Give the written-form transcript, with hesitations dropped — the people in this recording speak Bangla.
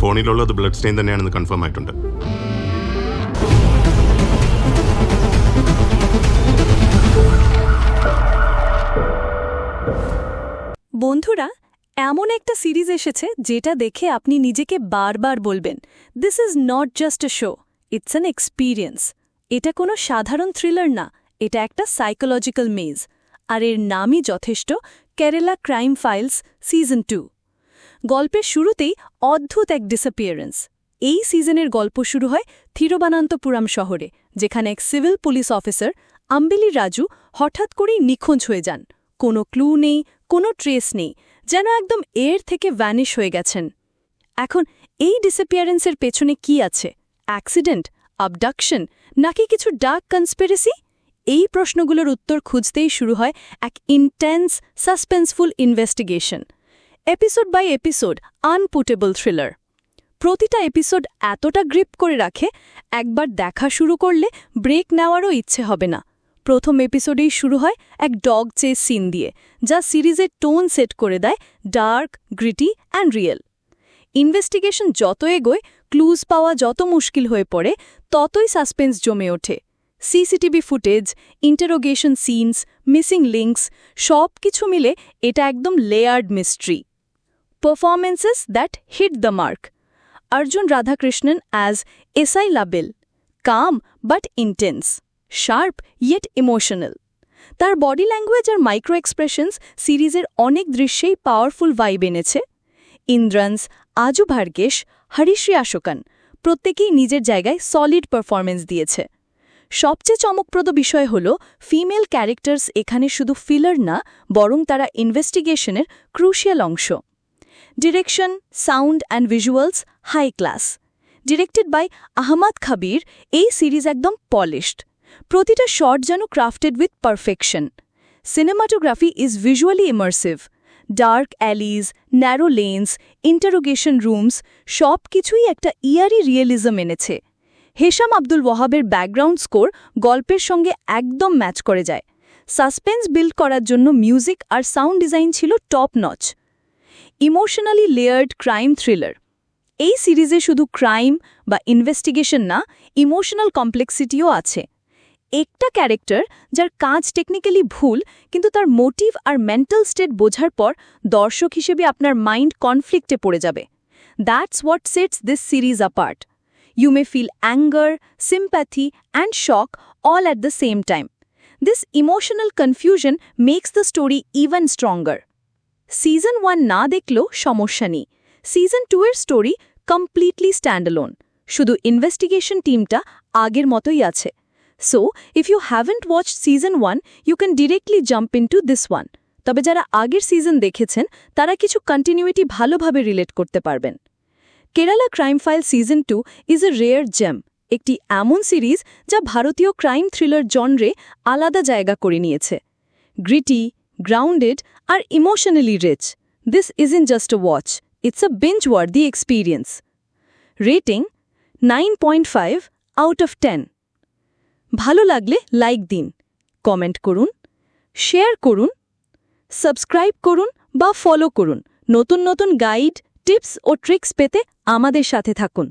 ബോണിയിലുള്ളത് ബ്ലഡ് സ്റ്റെയിൻ തന്നെയാണെന്ന് കൺഫേം ആയിട്ടുണ്ട്. বন্ধুরা, এমন একটা সিরিজ এসেছে যেটা দেখে আপনি নিজেকে বারবার বলবেন, this is not just a show, it's an experience. এটা কোনো সাধারণ থ্রিলার না, এটা একটা সাইকোলজিক্যাল মেজ। আর এর নামই যথেষ্ট, কেরালা ক্রাইম ফাইলস সিজন 2। গল্পের শুরুতেই অদ্ভুত এক ডিসঅ্যাপিয়ারেন্স। এই সিজনের গল্প শুরু হয় থিরুবনন্তপুরম শহরে, যেখানে এক সিভিল পুলিশ অফিসার আম্বিলি রাজু হঠাৎ করেই নিখোঁজ হয়ে যান। কোনো ক্লু নেই, কোনো ট্রেস নেই, যেন একদম এর থেকে ভ্যানিশ হয়ে গেছেন। এখন এই ডিসঅ্যাপিয়ারেন্সের পেছনে কি আছে? অ্যাক্সিডেন্ট, অবডাকশন, নাকি কিছু ডার্ক কনস্পিরেসি? এই প্রশ্নগুলোর উত্তর খুঁজতেই শুরু হয় এক intense, suspenseful investigation. Episode by episode unputdownable thriller. প্রতিটা এপিসোড এতটা গ্রিপ করে রাখে, একবার দেখা শুরু করলে ব্রেক নেওয়ারও ইচ্ছে হবে না। প্রথম এপিসোডেই শুরু হয় এক ডগ চেস সিন দিয়ে, যা সিরিজের টোন সেট করে দেয় dark, gritty and real. Investigation যত এগোয়, ক্লুজ পাওয়া যত মুশকিল হয়ে পড়ে, ততই সাসপেন্স জমে ওঠে। CCTV footage, interrogation scenes, missing links, সব কিছু মিলে এটা একদম layered mystery. Performances that hit the mark. Arjun Radhakrishnan as SI লাবেল, calm but intense, sharp yet emotional. তার বডি ল্যাঙ্গুয়েজ আর মাইক্রো এক্সপ্রেশনস সিরিজের অনেক দৃশ্যেই পাওয়ারফুল ভাইব এনেছে। ইন্দ্রান্স, আজু ভার্গেশ, হরিশ্রী অশোকন প্রত্যেকেই নিজের জায়গায় সলিড পারফরমেন্স দিয়েছে। সবচেয়ে চমকপ্রদ বিষয় হল, ফিমেল ক্যারেক্টার্স এখানে শুধু ফিলার না, বরং তারা ইনভেস্টিগেশনের ক্রুশিয়াল অংশ। Direction, sound and visuals high class. Directed by Ahammed Khabeer, এই সিরিজ একদম পলিশড। প্রতিটা শট যেন crafted with perfection. Cinematography is visually immersive. Dark alleys, narrow lanes, interrogation rooms, সব কিছুই একটা ইয়ারি রিয়েলিজম এনেছে। হেশাম আব্দুল ওয়াহাবের ব্যাকগ্রাউন্ড স্কোর গল্পের সঙ্গে একদম ম্যাচ করে যায়। সাসপেন্স বিল্ড করার জন্য মিউজিক আর সাউন্ড ডিজাইন ছিল top notch. Emotionally layered crime thriller. এই সিরিজে শুধু ক্রাইম বা ইনভেস্টিগেশন না, ইমোশনাল কমপ্লেক্সিটিও আছে। একটা ক্যারেক্টার যার কাজ টেকনিক্যালি ভুল, কিন্তু তার মোটিভ আর মেন্টাল স্টেট বোঝার পর দর্শক হিসেবে আপনার মাইন্ড কনফ্লিক্টে পড়ে যাবে। That's what sets this series apart. You may feel anger, sympathy, and shock all at the same time. This emotional confusion makes the story even stronger. Season 1 না দেখলেও সমস্যা নেই। Season 2 এর স্টোরি কমপ্লিটলি স্ট্যান্ডঅ্যালোন। শুধু ইনভেস্টিগেশন টিমটা আগের মতোই আছে। So, if you haven't watched Season 1, you can directly jump into this one. তবে যারা আগের সিজন দেখেছেন, তারা কিছু কন্টিনিউইটি ভালোভাবে রিলেট করতে পারবেন। Kerala crime file season 2 is a rare gem, একটি এমন সিরিজ যা ভারতীয় ক্রাইম থ্রিলার জনরে আলাদা জায়গা করে নিয়েছে। গ্রিটি, গ্রাউন্ডেড আর emotionally rich, this isn't just a watch, it's a binge worthy experience. Rating 9.5 out of 10। ভালো লাগলে লাইক দিন, কমেন্ট করুন, শেয়ার করুন, সাবস্ক্রাইব করুন বা ফলো করুন। নতুন নতুন গাইড, টিপস ও ট্রিক্স পেতে আমাদের সাথে থাকুন।